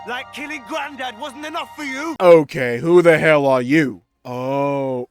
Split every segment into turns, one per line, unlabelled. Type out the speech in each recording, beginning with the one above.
Like killing Granddad wasn't enough for you?
Okay, who the hell are you? Oh.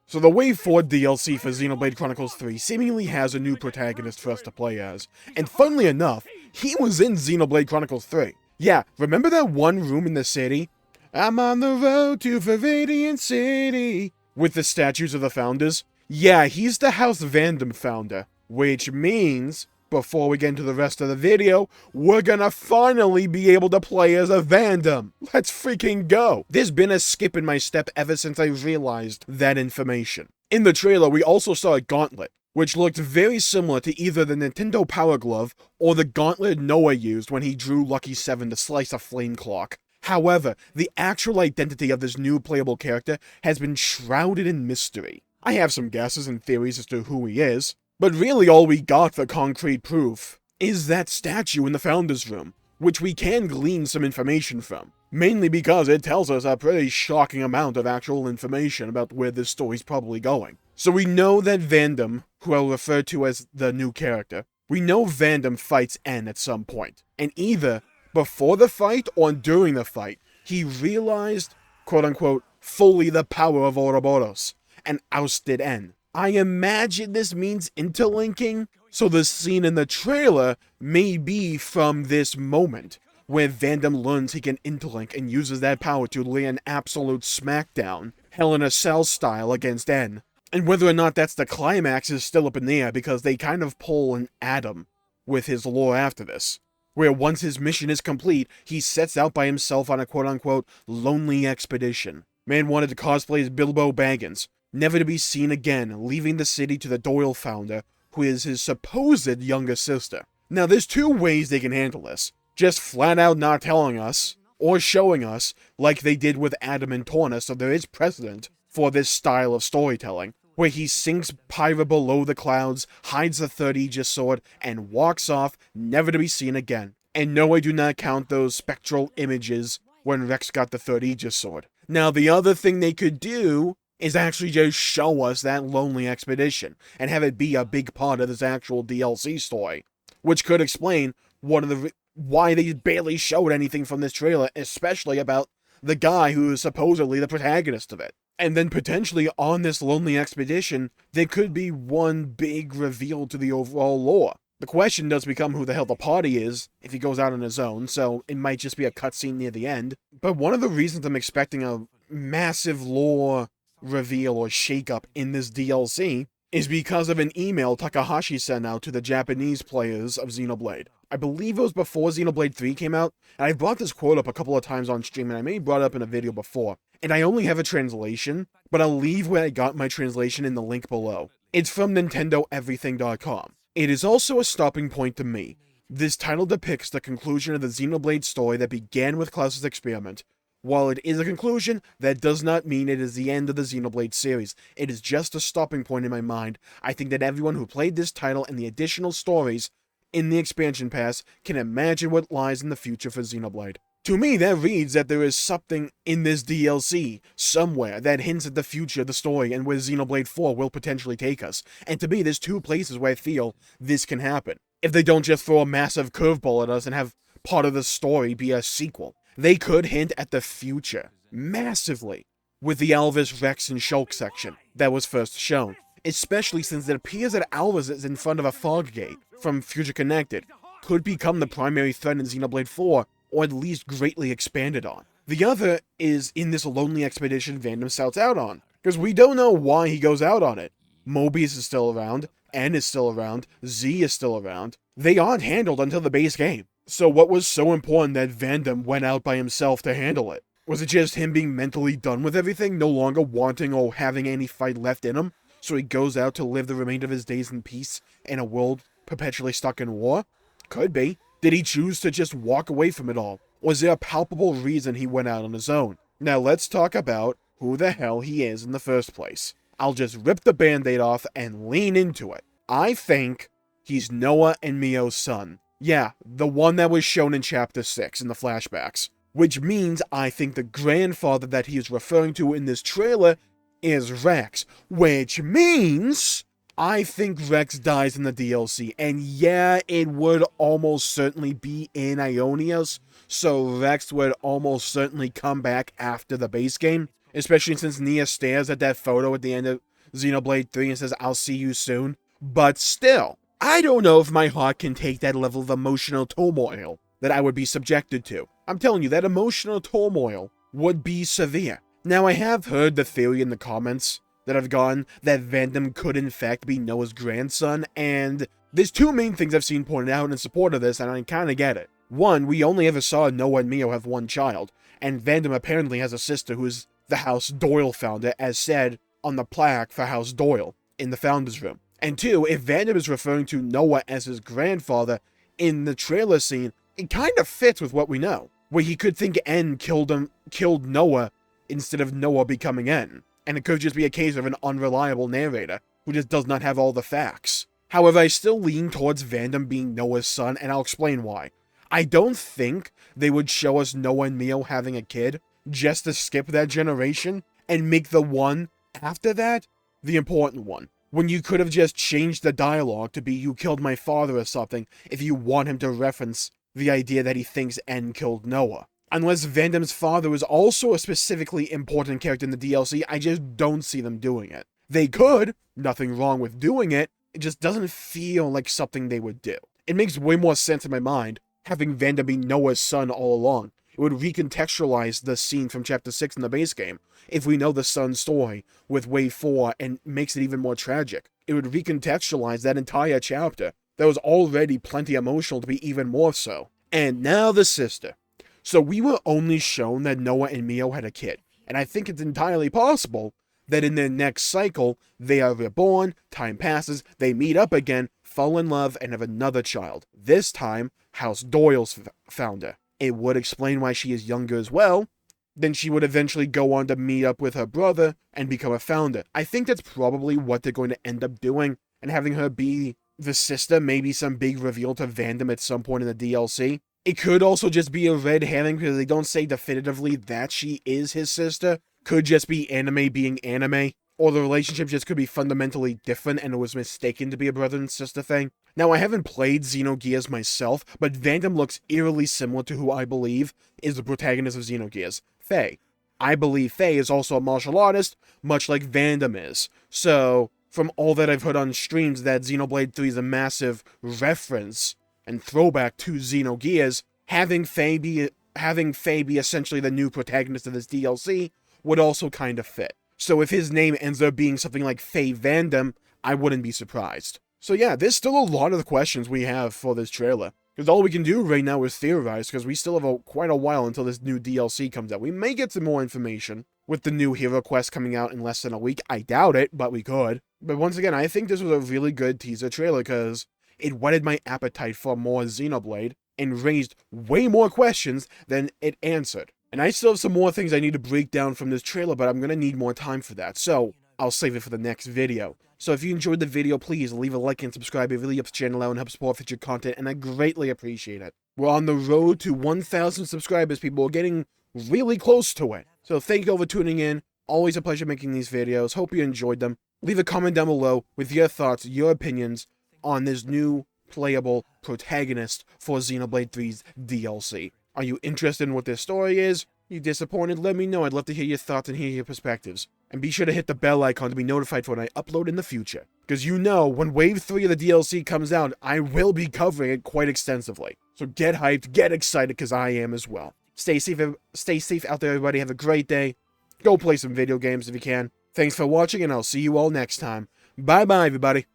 So the Wave 4 DLC for Xenoblade Chronicles 3 seemingly has a new protagonist for us to play as. And funnily enough, he was in Xenoblade Chronicles 3. Yeah, remember that one room in the city? I'm on the road to Viridian City. With the statues of the founders? Yeah, he's the House Vandham founder. Which means, before we get into the rest of the video, we're gonna finally be able to play as a Vandham. Let's freaking go. There's been a skip in my step ever since I realized that information. In the trailer, we also saw a gauntlet, which looked very similar to either the Nintendo Power Glove or the gauntlet Noah used when he drew Lucky 7 to slice a flame clock. However, the actual identity of this new playable character has been shrouded in mystery. I have some guesses and theories as to who he is, but really all we got for concrete proof is that statue in the Founders Room, which we can glean some information from, mainly because it tells us a pretty shocking amount of actual information about where this story's probably going. So we know that Vandham, who I'll refer to as the new character, we know Vandham fights N at some point, and either before the fight or during the fight, he realized, quote-unquote, fully the power of Ouroboros, and ousted N. I imagine this means interlinking, so the scene in the trailer may be from this moment, where Vandham learns he can interlink and uses that power to lay an absolute smackdown, Hell in a Cell style, against N. And whether or not that's the climax is still up in the air because they kind of pull an Adam with his lore after this, where once his mission is complete, he sets out by himself on a quote-unquote lonely expedition. Man wanted to cosplay as Bilbo Baggins, never to be seen again, leaving the city to the Doyle founder, who is his supposed younger sister. Now, there's two ways they can handle this. Just flat out not telling us, or showing us, like they did with Adam and Torna, so there is precedent for this style of storytelling, where he sinks Pyra below the clouds, hides the third Aegis sword, and walks off, never to be seen again. And no, I do not count those spectral images when Rex got the third Aegis sword. Now, the other thing they could do is actually just show us that lonely expedition, and have it be a big part of this actual DLC story, which could explain why they barely showed anything from this trailer, especially about the guy who is supposedly the protagonist of it. And then potentially on this lonely expedition, there could be one big reveal to the overall lore. The question does become who the hell the party is if he goes out on his own, so it might just be a cutscene near the end. But one of the reasons I'm expecting a massive lore reveal or shakeup in this DLC is because of an email Takahashi sent out to the Japanese players of Xenoblade. I believe it was before Xenoblade 3 came out, and I've brought this quote up a couple of times on stream, and I may have brought it up in a video before. And I only have a translation, but I'll leave where I got my translation in the link below. It's from NintendoEverything.com. It is also a stopping point to me. This title depicts the conclusion of the Xenoblade story that began with Klaus's experiment. While it is a conclusion, that does not mean it is the end of the Xenoblade series. It is just a stopping point in my mind. I think that everyone who played this title and the additional stories in the expansion pass can imagine what lies in the future for Xenoblade. To me, that reads that there is something in this DLC, somewhere, that hints at the future of the story and where Xenoblade 4 will potentially take us. And to me, there's two places where I feel this can happen. If they don't just throw a massive curveball at us and have part of the story be a sequel. They could hint at the future, massively, with the Alvis, Rex, and Shulk section that was first shown. Especially since it appears that Alvis is in front of a fog gate from Future Connected, could become the primary threat in Xenoblade 4, or at least greatly expanded on. The other is in this lonely expedition Vandham sets out on, because we don't know why he goes out on it. Mobius is still around, N is still around, Z is still around. They aren't handled until the base game. So what was so important that Vandham went out by himself to handle it? Was it just him being mentally done with everything, no longer wanting or having any fight left in him, so he goes out to live the remainder of his days in peace in a world perpetually stuck in war? Could be. Did he choose to just walk away from it all? Was there a palpable reason he went out on his own? Now let's talk about who the hell he is in the first place. I'll just rip the band-aid off and lean into it. I think he's Noah and Mio's son. Yeah, the one that was shown in Chapter 6 in the flashbacks. Which means I think the grandfather that he is referring to in this trailer is Rex. Which means I think Rex dies in the DLC, and yeah, it would almost certainly be in Ionios, so Rex would almost certainly come back after the base game, especially since Nia stares at that photo at the end of Xenoblade 3 and says, "I'll see you soon." But still, I don't know if my heart can take that level of emotional turmoil that I would be subjected to. I'm telling you, that emotional turmoil would be severe. Now, I have heard the theory in the comments that I've gotten that Vandham could in fact be Noah's grandson, and there's two main things I've seen pointed out in support of this, and I kinda get it. One, we only ever saw Noah and Mio have one child, and Vandham apparently has a sister who is the House Doyle founder, as said on the plaque for House Doyle in the founder's room. And two, if Vandham is referring to Noah as his grandfather in the trailer scene, it kind of fits with what we know, where he could think N killed Noah instead of Noah becoming N. And it could just be a case of an unreliable narrator who just does not have all the facts. However, I still lean towards Vandham being Noah's son, and I'll explain why. I don't think they would show us Noah and Mio having a kid just to skip that generation and make the one after that the important one, when you could have just changed the dialogue to be "you killed my father" or something if you want him to reference the idea that he thinks N killed Noah. Unless Vandham's father is also a specifically important character in the DLC, I just don't see them doing it. They could, nothing wrong with doing it, it just doesn't feel like something they would do. It makes way more sense in my mind having Vandham be Noah's son all along. It would recontextualize the scene from Chapter 6 in the base game, if we know the son's story with Wave 4, and makes it even more tragic. It would recontextualize that entire chapter that was already plenty emotional to be even more so. And now the sister. So we were only shown that Noah and Mio had a kid, and I think it's entirely possible that in their next cycle, they are reborn, time passes, they meet up again, fall in love, and have another child. This time, House Doyle's founder. It would explain why she is younger as well. Then she would eventually go on to meet up with her brother and become a founder. I think that's probably what they're going to end up doing, and having her be the sister, maybe some big reveal to Vandham at some point in the DLC. It could also just be a red herring because they don't say definitively that she is his sister. Could just be anime being anime, or the relationship just could be fundamentally different and it was mistaken to be a brother and sister thing. Now, I haven't played Xenogears myself, but Vandham looks eerily similar to who I believe is the protagonist of Xenogears, Faye. I believe Faye is also a martial artist, much like Vandham is. So, from all that I've heard on streams, that Xenoblade 3 is a massive reference and throwback to Xenogears, having Faye be essentially the new protagonist of this DLC would also kind of fit. So if his name ends up being something like Faye Vandham, I wouldn't be surprised. So yeah, there's still a lot of the questions we have for this trailer, because all we can do right now is theorize, because we still have quite a while until this new DLC comes out. We may get some more information with the new Hero Quest coming out in less than a week. I doubt it, but we could. But once again, I think this was a really good teaser trailer, because it whetted my appetite for more Xenoblade and raised way more questions than it answered. And I still have some more things I need to break down from this trailer, but I'm going to need more time for that, so I'll save it for the next video. So if you enjoyed the video, please leave a like and subscribe. It really helps the channel out and helps support future content, and I greatly appreciate it. We're on the road to 1,000 subscribers, people. We're getting really close to it. So thank you all for tuning in. Always a pleasure making these videos. Hope you enjoyed them. Leave a comment down below with your thoughts, your opinions on this new playable protagonist for Xenoblade 3's DLC. Are you interested in what this story is? Are you disappointed? Let me know. I'd love to hear your thoughts and hear your perspectives. And be sure to hit the bell icon to be notified for when I upload in the future. Because you know, when Wave 3 of the DLC comes out, I will be covering it quite extensively. So get hyped, get excited, because I am as well. Stay safe out there, everybody. Have a great day. Go play some video games if you can. Thanks for watching, and I'll see you all next time. Bye-bye, everybody.